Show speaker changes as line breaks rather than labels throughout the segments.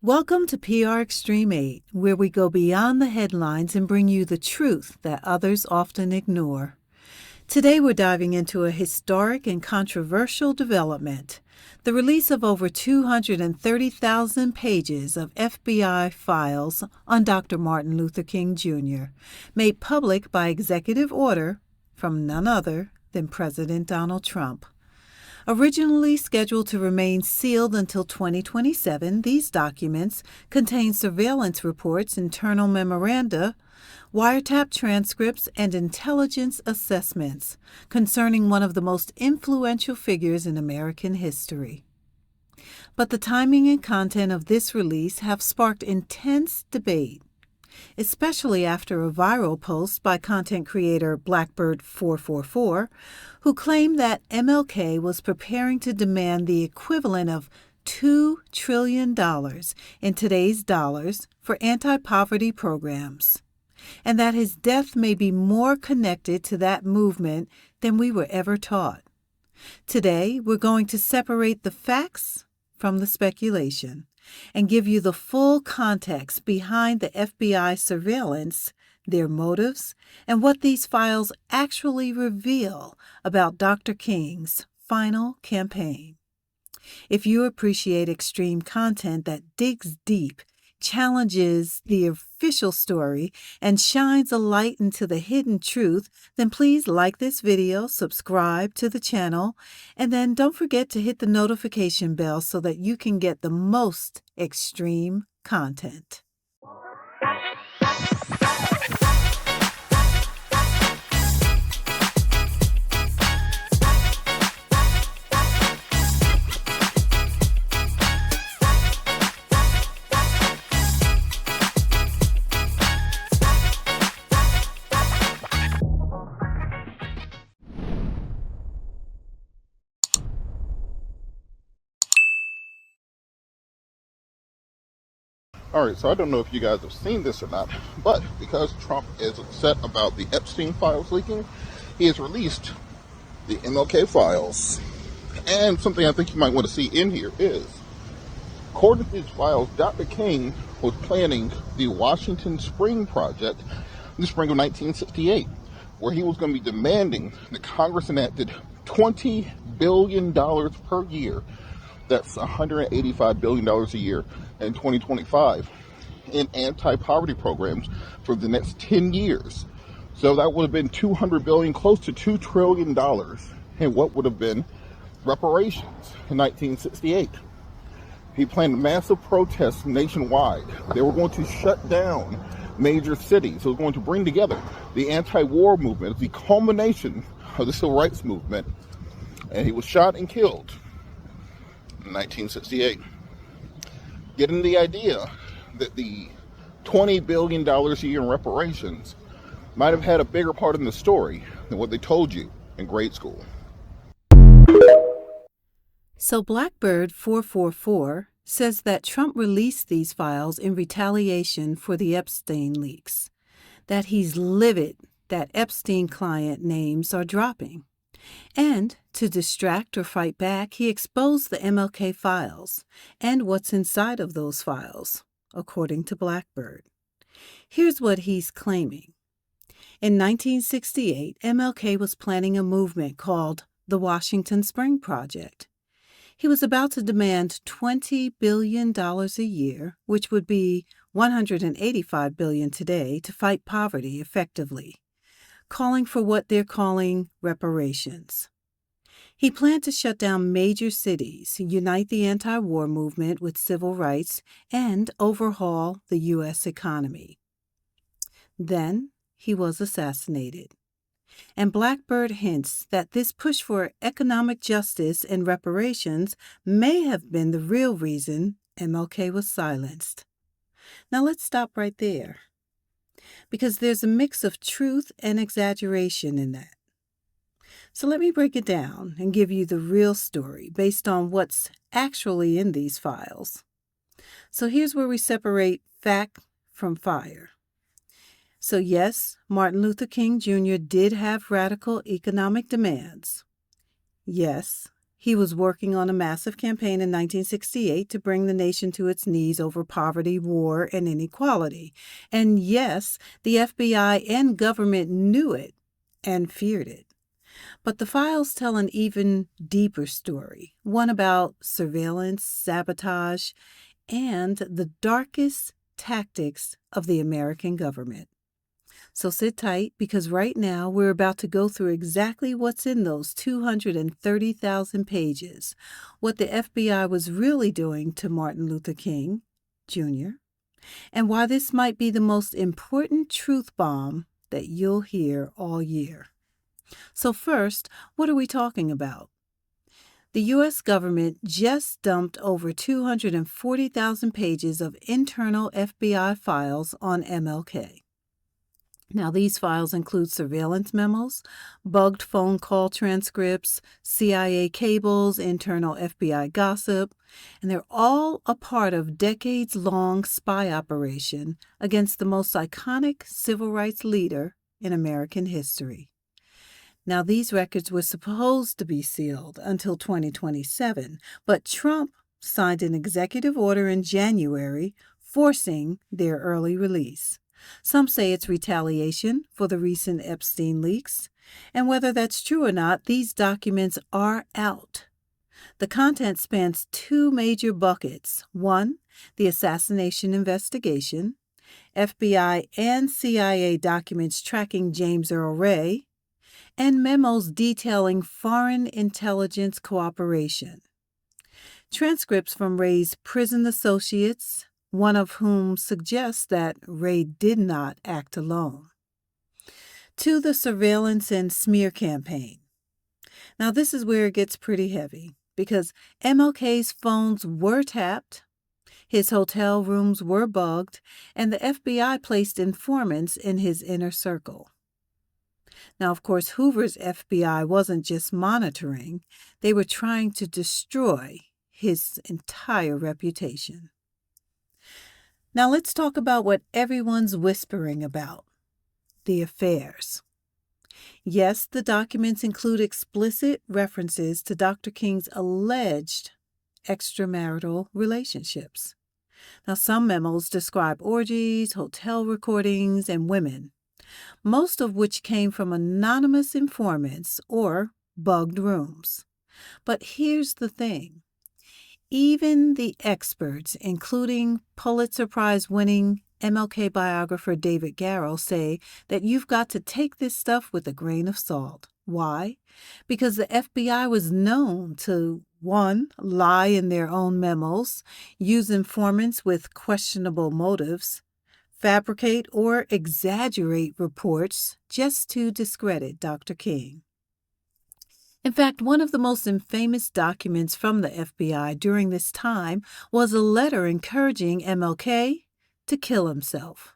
Welcome to PR Extreme 8, where we go beyond the headlines and bring you the truth that others often ignore. Today we're diving into a historic and controversial development, the release of over 230,000 pages of FBI files on Dr. Martin Luther King Jr., made public by executive order from none other than President Donald Trump. Originally scheduled to remain sealed until 2027, these documents contain surveillance reports, internal memoranda, wiretap transcripts, and intelligence assessments concerning one of the most influential figures in American history. But the timing and content of this release have sparked intense debate, especially after a viral post by content creator Blackbird444, who claimed that MLK was preparing to demand the equivalent of $2 trillion in today's dollars for anti-poverty programs, and that his death may be more connected to that movement than we were ever taught. Today, we're going to separate the facts from the speculation and give you the full context behind the FBI surveillance, their motives, and what these files actually reveal about Dr. King's final campaign. If you appreciate extreme content that digs deep, challenges the official story, and shines a light into the hidden truth, then please like this video, subscribe to the channel, and then don't forget to hit the notification bell so that you can get the most extreme content.
All right, so I don't know if you guys have seen this or not, but because Trump is upset about the Epstein files leaking, he has released the MLK files. And something I think you might want to see in here is, according to these files, Dr. King was planning the Washington Spring Project in the spring of 1968, where he was going to be demanding that Congress enacted $20 billion per year. That's $185 billion a year in 2025 in anti-poverty programs for the next 10 years. So that would have been $200 billion, close to $2 trillion in what would have been reparations in 1968. He planned massive protests nationwide. They were going to shut down major cities. It was going to bring together the anti-war movement, the culmination of the civil rights movement. And he was shot and killed in 1968. Getting the idea that the $20 billion a year in reparations might have had a bigger part in the story than what they told you in grade school.
So Blackbird444 says that Trump released these files in retaliation for the Epstein leaks, that he's livid that Epstein client names are dropping. And to distract or fight back, he exposed the MLK files and what's inside of those files, according to Blackbird. Here's what he's claiming. In 1968, MLK was planning a movement called the Washington Spring Project. He was about to demand $20 billion a year, which would be $185 billion today, to fight poverty effectively, calling for what they're calling reparations. He planned to shut down major cities, unite the anti-war movement with civil rights, and overhaul the U.S. economy. Then he was assassinated. And Blackbird hints that this push for economic justice and reparations may have been the real reason MLK was silenced. Now let's stop right there, because there's a mix of truth and exaggeration in that. So let me break it down and give you the real story based on what's actually in these files. So here's where we separate fact from fire. So yes, Martin Luther King Jr. did have radical economic demands. Yes, He was working on a massive campaign in 1968 to bring the nation to its knees over poverty, war, and inequality. And yes, the FBI and government knew it and feared it. But the files tell an even deeper story, one about surveillance, sabotage, and the darkest tactics of the American government. So sit tight, because right now we're about to go through exactly what's in those 230,000 pages, what the FBI was really doing to Martin Luther King Jr., and why this might be the most important truth bomb that you'll hear all year. So first, what are we talking about? The U.S. government just dumped over 240,000 pages of internal FBI files on MLK. Now, these files include surveillance memos, bugged phone call transcripts, CIA cables, internal FBI gossip, and they're all a part of decades-long spy operation against the most iconic civil rights leader in American history. Now, these records were supposed to be sealed until 2027, but Trump signed an executive order in January forcing their early release. Some say it's retaliation for the recent Epstein leaks, and whether that's true or not, these documents are out. The content spans two major buckets. One, the assassination investigation, FBI and CIA documents tracking James Earl Ray, and memos detailing foreign intelligence cooperation. Transcripts from Ray's prison associates, one of whom suggests that Ray did not act alone. To the surveillance and smear campaign. Now, this is where it gets pretty heavy, because MLK's phones were tapped, his hotel rooms were bugged, and the FBI placed informants in his inner circle. Now, of course, Hoover's FBI wasn't just monitoring, they were trying to destroy his entire reputation. Now, let's talk about what everyone's whispering about: the affairs. Yes, the documents include explicit references to Dr. King's alleged extramarital relationships. Now, some memos describe orgies, hotel recordings, and women, most of which came from anonymous informants or bugged rooms. But here's the thing. Even the experts, including Pulitzer Prize-winning MLK biographer David Garrow, say that you've got to take this stuff with a grain of salt. Why? Because the FBI was known to, one, lie in their own memos, use informants with questionable motives, fabricate or exaggerate reports just to discredit Dr. King. In fact, one of the most infamous documents from the FBI during this time was a letter encouraging MLK to kill himself.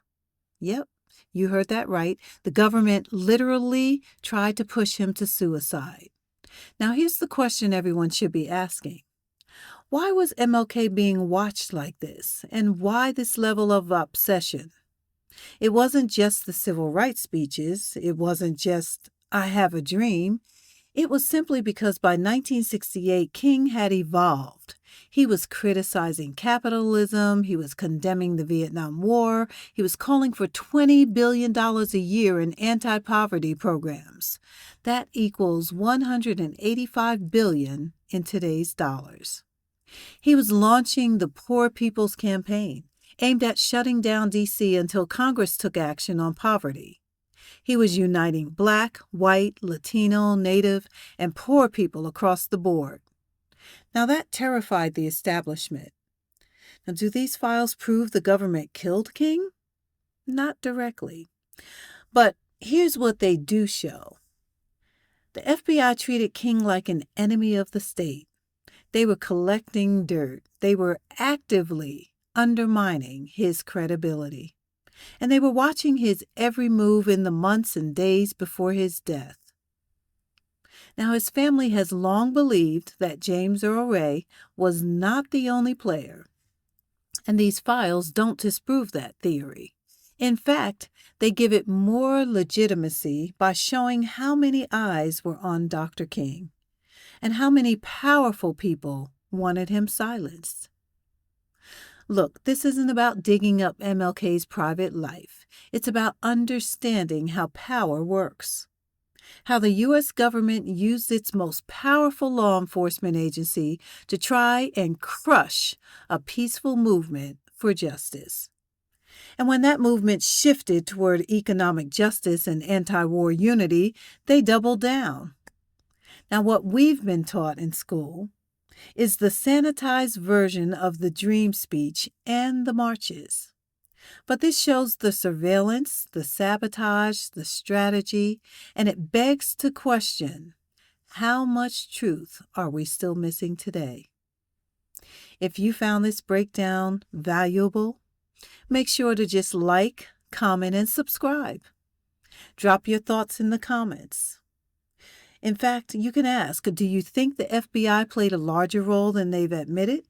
Yep, you heard that right. The government literally tried to push him to suicide. Now, here's the question everyone should be asking. Why was MLK being watched like this, and why this level of obsession? It wasn't just the civil rights speeches. It wasn't just, "I have a dream." It was simply because by 1968, King had evolved. He was criticizing capitalism. He was condemning the Vietnam War. He was calling for $20 billion a year in anti-poverty programs. That equals $185 billion in today's dollars. He was launching the Poor People's Campaign, aimed at shutting down D.C. until Congress took action on poverty. He was uniting Black, white, Latino, Native, and poor people across the board. Now, that terrified the establishment. Now, do these files prove the government killed King? Not directly. But here's what they do show. The FBI treated King like an enemy of the state. They were collecting dirt. They were actively undermining his credibility. And they were watching his every move in the months and days before his death. Now, his family has long believed that James Earl Ray was not the only player, and these files don't disprove that theory. In fact, they give it more legitimacy by showing how many eyes were on Dr. King. And how many powerful people wanted him silenced? Look, this isn't about digging up MLK's private life. It's about understanding how power works. How the U.S. government used its most powerful law enforcement agency to try and crush a peaceful movement for justice. And when that movement shifted toward economic justice and anti-war unity, they doubled down. Now, what we've been taught in school is the sanitized version of the dream speech and the marches. But this shows the surveillance, the sabotage, the strategy, and it begs to question, how much truth are we still missing today? If you found this breakdown valuable, make sure to just like, comment, and subscribe. Drop your thoughts in the comments. In fact, you can ask, do you think the FBI played a larger role than they've admitted?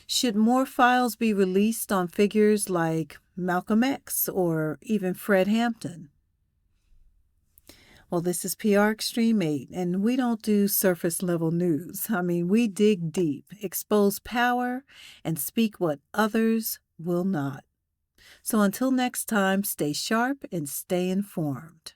Should more files be released on figures like Malcolm X or even Fred Hampton? Well, this is PR Extreme 8, and we don't do surface-level news. We dig deep, expose power, and speak what others will not. So until next time, stay sharp and stay informed.